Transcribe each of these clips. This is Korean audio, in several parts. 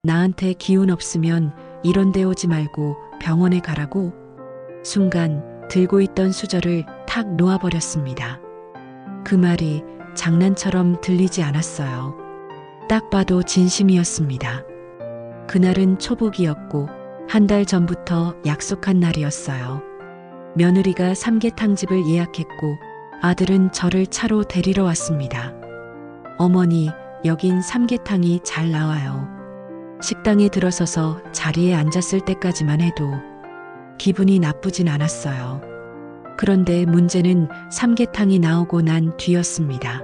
나한테 기운 없으면 이런 데 오지 말고 병원에 가라고. 순간 들고 있던 수저를 탁 놓아버렸습니다. 그 말이 장난처럼 들리지 않았어요. 딱 봐도 진심이었습니다. 그날은 초복이었고 한 달 전부터 약속한 날이었어요. 며느리가 삼계탕집을 예약했고 아들은 저를 차로 데리러 왔습니다. 어머니, 여긴 삼계탕이 잘 나와요. 식당에 들어서서 자리에 앉았을 때까지만 해도 기분이 나쁘진 않았어요. 그런데 문제는 삼계탕이 나오고 난 뒤였습니다.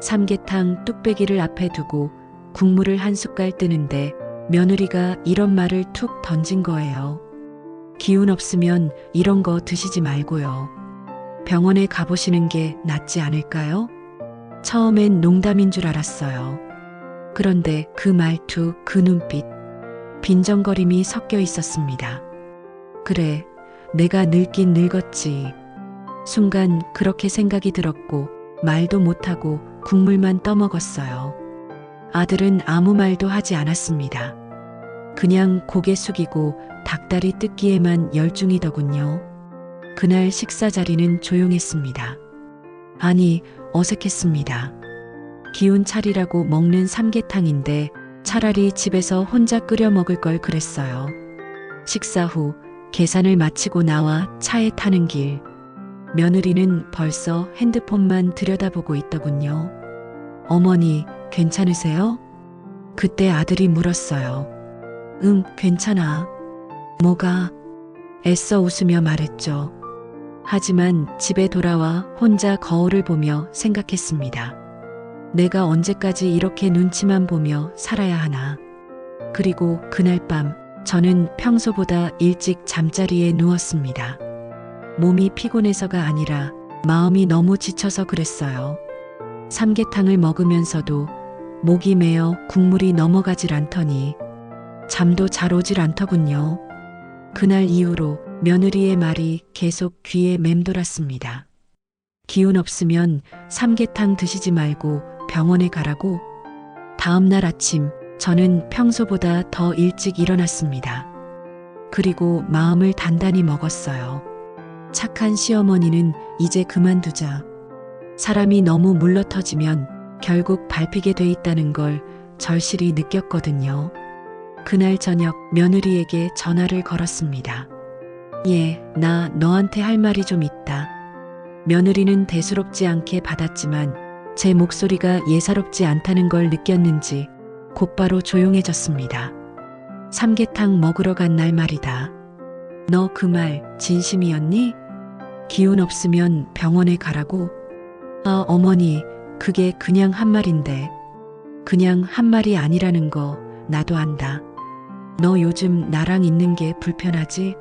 삼계탕 뚝배기를 앞에 두고 국물을 한 숟갈 뜨는데 며느리가 이런 말을 툭 던진 거예요. 기운 없으면 이런 거 드시지 말고요. 병원에 가보시는 게 낫지 않을까요? 처음엔 농담인 줄 알았어요. 그런데 그 말투, 그 눈빛, 빈정거림이 섞여 있었습니다. 그래, 내가 늙긴 늙었지. 순간 그렇게 생각이 들었고 말도 못하고 국물만 떠먹었어요. 아들은 아무 말도 하지 않았습니다. 그냥 고개 숙이고 닭다리 뜯기에만 열중이더군요. 그날 식사 자리는 조용했습니다. 아니, 어색했습니다. 기운 차리라고 먹는 삼계탕인데 차라리 집에서 혼자 끓여 먹을 걸 그랬어요. 식사 후 계산을 마치고 나와 차에 타는 길, 며느리는 벌써 핸드폰만 들여다보고 있더군요. 어머니, 괜찮으세요? 그때 아들이 물었어요. 응, 괜찮아. 뭐가? 애써 웃으며 말했죠. 하지만 집에 돌아와 혼자 거울을 보며 생각했습니다. 내가 언제까지 이렇게 눈치만 보며 살아야 하나. 그리고 그날 밤 저는 평소보다 일찍 잠자리에 누웠습니다. 몸이 피곤해서가 아니라 마음이 너무 지쳐서 그랬어요. 삼계탕을 먹으면서도 목이 메어 국물이 넘어가질 않더니 잠도 잘 오질 않더군요. 그날 이후로 며느리의 말이 계속 귀에 맴돌았습니다. 기운 없으면 삼계탕 드시지 말고 병원에 가라고. 다음 날 아침 저는 평소보다 더 일찍 일어났습니다. 그리고 마음을 단단히 먹었어요. 착한 시어머니는 이제 그만두자. 사람이 너무 물러터지면 결국 밟히게 돼 있다는 걸 절실히 느꼈거든요. 그날 저녁 며느리에게 전화를 걸었습니다. 예, 나 너한테 할 말이 좀 있다. 며느리는 대수롭지 않게 받았지만 제 목소리가 예사롭지 않다는 걸 느꼈는지 곧바로 조용해졌습니다. 삼계탕 먹으러 간 날 말이다. 너 그 말 진심이었니? 기운 없으면 병원에 가라고? 아, 어머니, 그게 그냥 한 말인데. 그냥 한 말이 아니라는 거 나도 안다. 너 요즘 나랑 있는 게 불편하지?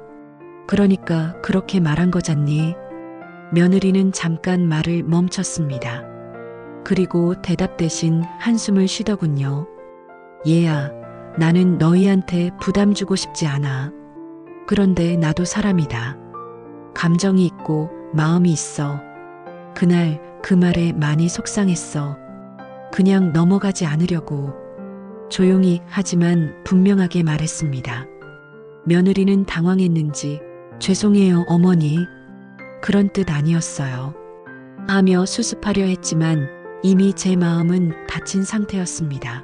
그러니까 그렇게 말한 거잖니. 며느리는 잠깐 말을 멈췄습니다. 그리고 대답 대신 한숨을 쉬더군요. 얘야, 나는 너희한테 부담 주고 싶지 않아. 그런데 나도 사람이다. 감정이 있고 마음이 있어. 그날 그 말에 많이 속상했어. 그냥 넘어가지 않으려고. 조용히 하지만 분명하게 말했습니다. 며느리는 당황했는지 죄송해요, 어머니. 그런 뜻 아니었어요. 하며 수습하려 했지만 이미 제 마음은 다친 상태였습니다.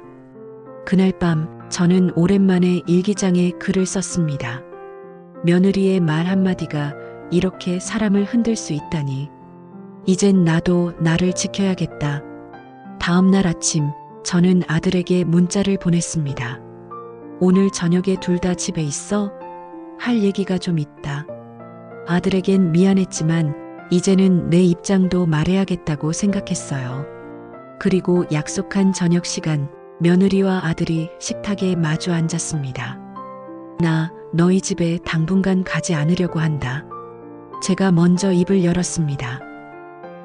그날 밤 저는 오랜만에 일기장에 글을 썼습니다. 며느리의 말 한마디가 이렇게 사람을 흔들 수 있다니. 이젠 나도 나를 지켜야겠다. 다음 날 아침 저는 아들에게 문자를 보냈습니다. 오늘 저녁에 둘 다 집에 있어? 할 얘기가 좀 있다. 아들에겐 미안했지만 이제는 내 입장도 말해야겠다고 생각했어요. 그리고 약속한 저녁 시간 며느리와 아들이 식탁에 마주 앉았습니다. 나 너희 집에 당분간 가지 않으려고 한다. 제가 먼저 입을 열었습니다.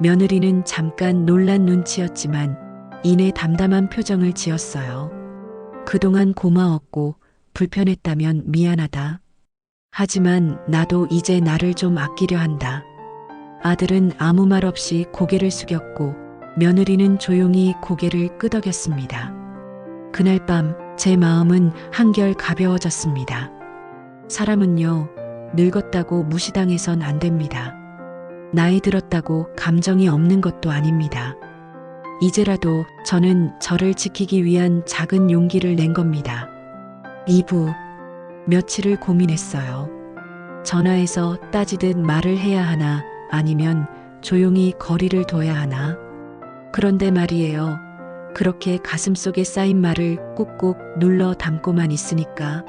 며느리는 잠깐 놀란 눈치였지만 이내 담담한 표정을 지었어요. 그동안 고마웠고 불편했다면 미안하다. 하지만 나도 이제 나를 좀 아끼려 한다. 아들은 아무 말 없이 고개를 숙였고 며느리는 조용히 고개를 끄덕였습니다. 그날 밤 제 마음은 한결 가벼워졌습니다. 사람은요, 늙었다고 무시당해선 안 됩니다. 나이 들었다고 감정이 없는 것도 아닙니다. 이제라도 저는 저를 지키기 위한 작은 용기를 낸 겁니다. 2부. 며칠을 고민했어요. 전화해서 따지듯 말을 해야 하나, 아니면 조용히 거리를 둬야 하나. 그런데 말이에요. 그렇게 가슴속에 쌓인 말을 꾹꾹 눌러 담고만 있으니까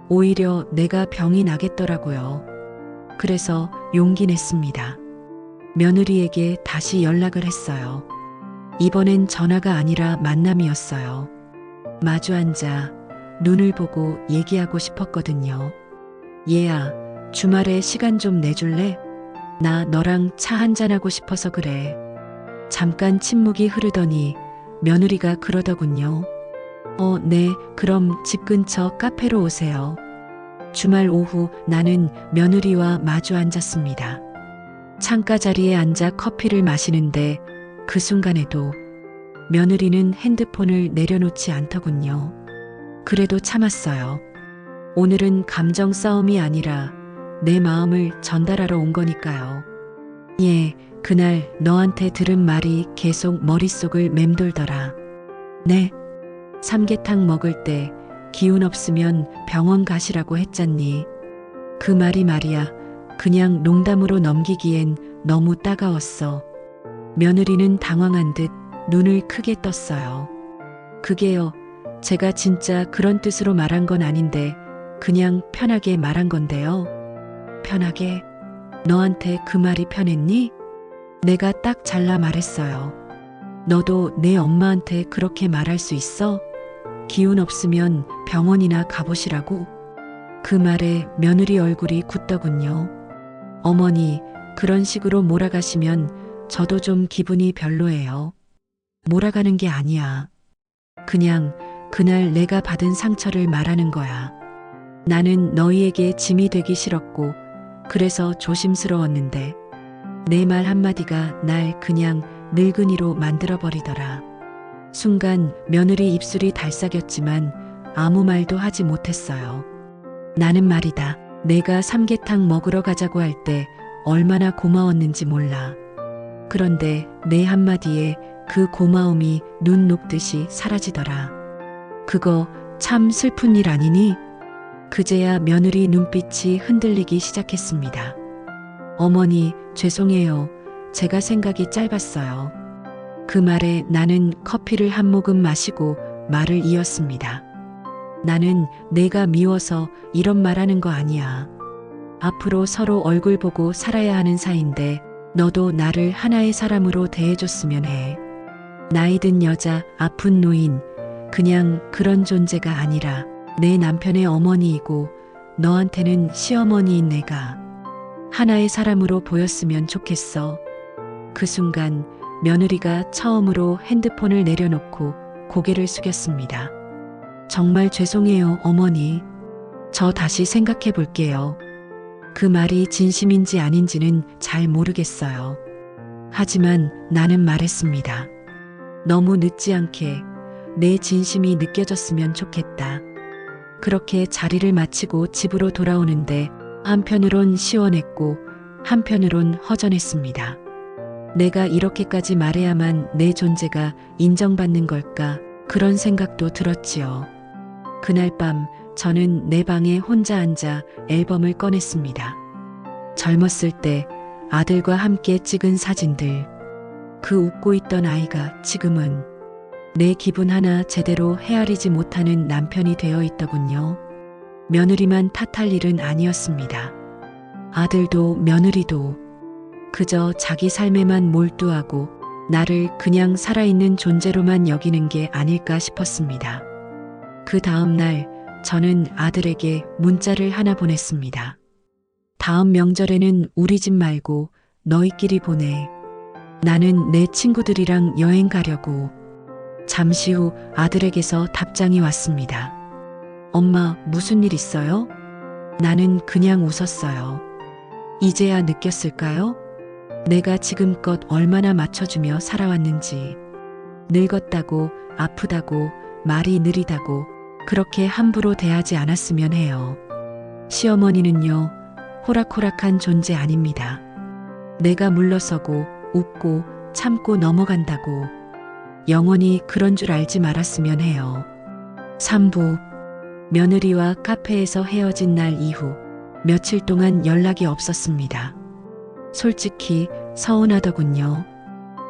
오히려 내가 병이 나겠더라고요. 그래서 용기 냈습니다. 며느리에게 다시 연락을 했어요. 이번엔 전화가 아니라 만남이었어요. 마주 앉아 눈을 보고 얘기하고 싶었거든요. 얘야, 주말에 시간 좀 내줄래? 나 너랑 차 한잔하고 싶어서 그래. 잠깐 침묵이 흐르더니 며느리가 그러더군요. 네, 그럼 집 근처 카페로 오세요. 주말 오후 나는 며느리와 마주 앉았습니다. 창가 자리에 앉아 커피를 마시는데 그 순간에도 며느리는 핸드폰을 내려놓지 않더군요. 그래도 참았어요. 오늘은 감정 싸움이 아니라 내 마음을 전달하러 온 거니까요. 예, 그날 너한테 들은 말이 계속 머릿속을 맴돌더라. 네, 삼계탕 먹을 때 기운 없으면 병원 가시라고 했잖니. 그 말이 말이야, 그냥 농담으로 넘기기엔 너무 따가웠어. 며느리는 당황한 듯 눈을 크게 떴어요. 그게요, 제가 진짜 그런 뜻으로 말한 건 아닌데 그냥 편하게 말한 건데요. 편하게? 너한테 그 말이 편했니? 내가 딱 잘라 말했어요. 너도 내 엄마한테 그렇게 말할 수 있어? 기운 없으면 병원이나 가보시라고? 그 말에 며느리 얼굴이 굳더군요. 어머니, 그런 식으로 몰아가시면 저도 좀 기분이 별로예요. 몰아가는 게 아니야. 그냥 그날 내가 받은 상처를 말하는 거야. 나는 너희에게 짐이 되기 싫었고 그래서 조심스러웠는데 내 말 한마디가 날 그냥 늙은이로 만들어버리더라. 순간 며느리 입술이 달싹였지만 아무 말도 하지 못했어요. 나는 말이다. 내가 삼계탕 먹으러 가자고 할 때 얼마나 고마웠는지 몰라. 그런데 내 한마디에 그 고마움이 눈 녹듯이 사라지더라. 그거 참 슬픈 일 아니니? 그제야 며느리 눈빛이 흔들리기 시작했습니다. 어머니, 죄송해요. 제가 생각이 짧았어요. 그 말에 나는 커피를 한 모금 마시고 말을 이었습니다. 나는 내가 미워서 이런 말하는 거 아니야. 앞으로 서로 얼굴 보고 살아야 하는 사이인데 너도 나를 하나의 사람으로 대해줬으면 해. 나이 든 여자, 아픈 노인, 그냥 그런 존재가 아니라 내 남편의 어머니이고 너한테는 시어머니인 내가 하나의 사람으로 보였으면 좋겠어. 그 순간 며느리가 처음으로 핸드폰을 내려놓고 고개를 숙였습니다. 정말 죄송해요, 어머니. 저 다시 생각해 볼게요. 그 말이 진심인지 아닌지는 잘 모르겠어요. 하지만 나는 말했습니다. 너무 늦지 않게 내 진심이 느껴졌으면 좋겠다. 그렇게 자리를 마치고 집으로 돌아오는데 한편으론 시원했고 한편으론 허전했습니다. 내가 이렇게까지 말해야만 내 존재가 인정받는 걸까? 그런 생각도 들었지요. 그날 밤 저는 내 방에 혼자 앉아 앨범을 꺼냈습니다. 젊었을 때 아들과 함께 찍은 사진들. 그 웃고 있던 아이가 지금은 내 기분 하나 제대로 헤아리지 못하는 남편이 되어 있더군요. 며느리만 탓할 일은 아니었습니다. 아들도 며느리도 그저 자기 삶에만 몰두하고 나를 그냥 살아있는 존재로만 여기는 게 아닐까 싶었습니다. 그 다음 날 저는 아들에게 문자를 하나 보냈습니다. 다음 명절에는 우리 집 말고 너희끼리 보내. 나는 내 친구들이랑 여행 가려고. 잠시 후 아들에게서 답장이 왔습니다. 엄마, 무슨 일 있어요? 나는 그냥 웃었어요. 이제야 느꼈을까요? 내가 지금껏 얼마나 맞춰주며 살아왔는지. 늙었다고, 아프다고, 말이 느리다고, 그렇게 함부로 대하지 않았으면 해요. 시어머니는요, 호락호락한 존재 아닙니다. 내가 물러서고 웃고 참고 넘어간다고 영원히 그런 줄 알지 말았으면 해요. 3부. 며느리와 카페에서 헤어진 날 이후 며칠 동안 연락이 없었습니다. 솔직히 서운하더군요.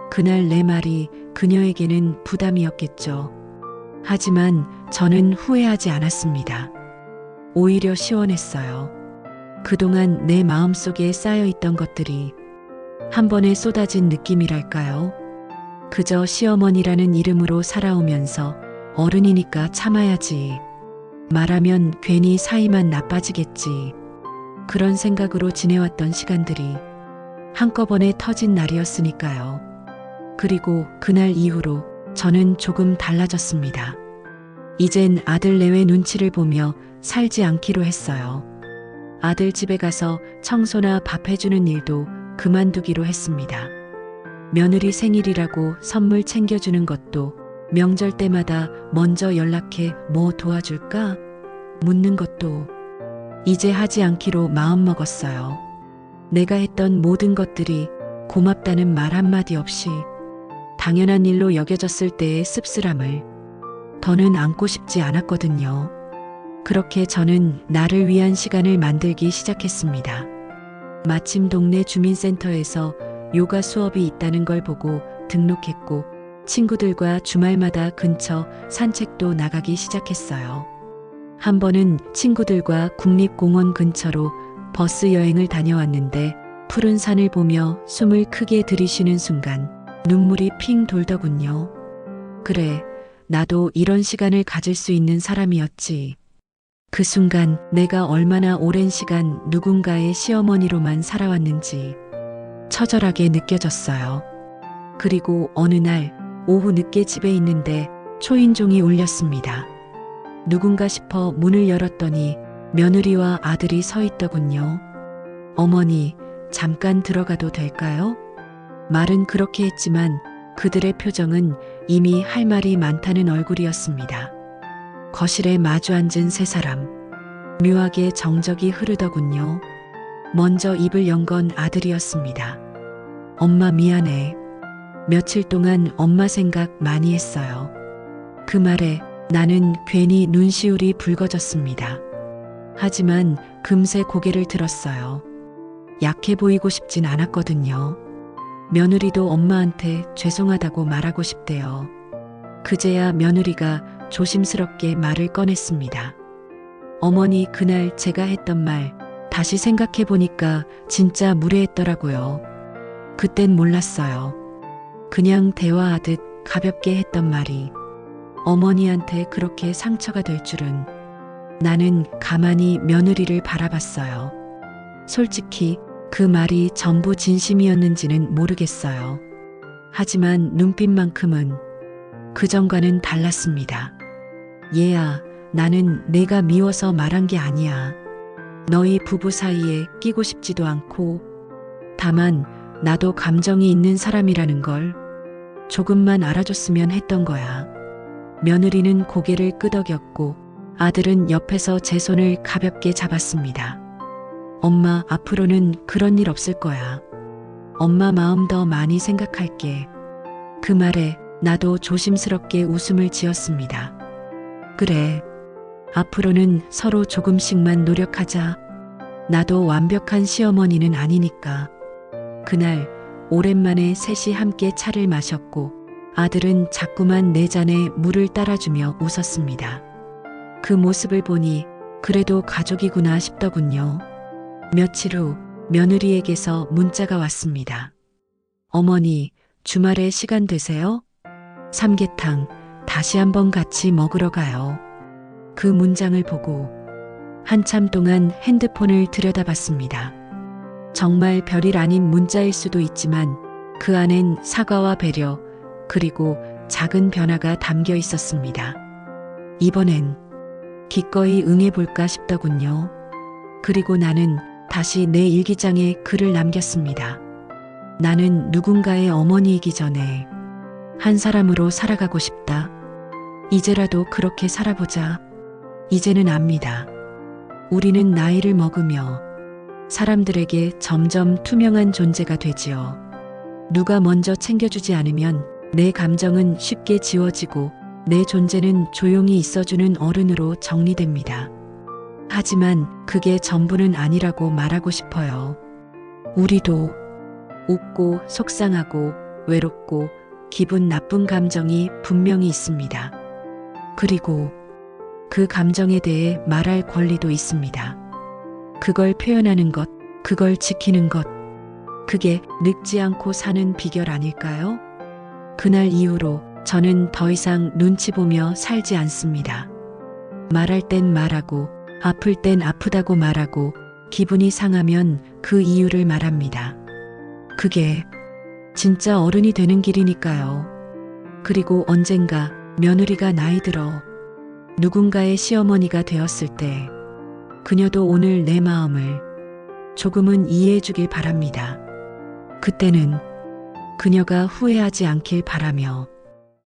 그날 내 말이 그녀에게는 부담이었겠죠. 하지만 저는 후회하지 않았습니다. 오히려 시원했어요. 그동안 내 마음속에 쌓여있던 것들이 한 번에 쏟아진 느낌이랄까요? 그저 시어머니라는 이름으로 살아오면서 어른이니까 참아야지. 말하면 괜히 사이만 나빠지겠지. 그런 생각으로 지내왔던 시간들이 한꺼번에 터진 날이었으니까요. 그리고 그날 이후로 저는 조금 달라졌습니다. 이젠 아들 내외 눈치를 보며 살지 않기로 했어요. 아들 집에 가서 청소나 밥 해주는 일도 그만두기로 했습니다. 며느리 생일이라고 선물 챙겨주는 것도 명절 때마다 먼저 연락해 뭐 도와줄까? 묻는 것도 이제 하지 않기로 마음먹었어요. 내가 했던 모든 것들이 고맙다는 말 한마디 없이 당연한 일로 여겨졌을 때의 씁쓸함을 더는 안고 싶지 않았거든요. 그렇게 저는 나를 위한 시간을 만들기 시작했습니다. 마침 동네 주민센터에서 요가 수업이 있다는 걸 보고 등록했고 친구들과 주말마다 근처 산책도 나가기 시작했어요. 한 번은 친구들과 국립공원 근처로 버스 여행을 다녀왔는데 푸른 산을 보며 숨을 크게 들이쉬는 순간 눈물이 핑 돌더군요. 그래, 나도 이런 시간을 가질 수 있는 사람이었지. 그 순간 내가 얼마나 오랜 시간 누군가의 시어머니로만 살아왔는지 처절하게 느껴졌어요. 그리고 어느 날 오후 늦게 집에 있는데 초인종이 울렸습니다. 누군가 싶어 문을 열었더니 며느리와 아들이 서 있더군요. 어머니, 잠깐 들어가도 될까요? 말은 그렇게 했지만 그들의 표정은 이미 할 말이 많다는 얼굴이었습니다. 거실에 마주 앉은 세 사람. 묘하게 정적이 흐르더군요. 먼저 입을 연 건 아들이었습니다. 엄마 미안해. 며칠 동안 엄마 생각 많이 했어요. 그 말에 나는 괜히 눈시울이 붉어졌습니다. 하지만 금세 고개를 들었어요. 약해 보이고 싶진 않았거든요. 며느리도 엄마한테 죄송하다고 말하고 싶대요. 그제야 며느리가 조심스럽게 말을 꺼냈습니다. 어머니, 그날 제가 했던 말 다시 생각해 보니까 진짜 무례했더라고요. 그땐 몰랐어요. 그냥 대화하듯 가볍게 했던 말이 어머니한테 그렇게 상처가 될 줄은. 나는 가만히 며느리를 바라봤어요. 솔직히 그 말이 전부 진심이었는지는 모르겠어요. 하지만 눈빛만큼은 그전과는 달랐습니다. 얘야, 나는 내가 미워서 말한 게 아니야. 너희 부부 사이에 끼고 싶지도 않고, 다만 나도 감정이 있는 사람이라는 걸 조금만 알아줬으면 했던 거야. 며느리는 고개를 끄덕였고 아들은 옆에서 제 손을 가볍게 잡았습니다. 엄마, 앞으로는 그런 일 없을 거야. 엄마 마음 더 많이 생각할게. 그 말에 나도 조심스럽게 웃음을 지었습니다. 그래, 앞으로는 서로 조금씩만 노력하자. 나도 완벽한 시어머니는 아니니까. 그날 오랜만에 셋이 함께 차를 마셨고 아들은 자꾸만 내 잔에 물을 따라주며 웃었습니다. 그 모습을 보니 그래도 가족이구나 싶더군요. 며칠 후 며느리에게서 문자가 왔습니다. 어머니, 주말에 시간 되세요? 삼계탕 다시 한번 같이 먹으러 가요. 그 문장을 보고 한참 동안 핸드폰을 들여다봤습니다. 정말 별일 아닌 문자일 수도 있지만 그 안엔 사과와 배려, 그리고 작은 변화가 담겨 있었습니다. 이번엔 기꺼이 응해볼까 싶더군요. 그리고 나는 다시 내 일기장에 글을 남겼습니다. 나는 누군가의 어머니이기 전에 한 사람으로 살아가고 싶다. 이제라도 그렇게 살아보자. 이제는 압니다. 우리는 나이를 먹으며 사람들에게 점점 투명한 존재가 되지요. 누가 먼저 챙겨주지 않으면 내 감정은 쉽게 지워지고 내 존재는 조용히 있어주는 어른으로 정리됩니다. 하지만 그게 전부는 아니라고 말하고 싶어요. 우리도 웃고 속상하고 외롭고 기분 나쁜 감정이 분명히 있습니다. 그리고 그 감정에 대해 말할 권리도 있습니다. 그걸 표현하는 것, 그걸 지키는 것, 그게 늙지 않고 사는 비결 아닐까요? 그날 이후로 저는 더 이상 눈치 보며 살지 않습니다. 말할 땐 말하고, 아플 땐 아프다고 말하고, 기분이 상하면 그 이유를 말합니다. 그게 진짜 어른이 되는 길이니까요. 그리고 언젠가 며느리가 나이 들어 누군가의 시어머니가 되었을 때 그녀도 오늘 내 마음을 조금은 이해해 주길 바랍니다. 그때는 그녀가 후회하지 않길 바라며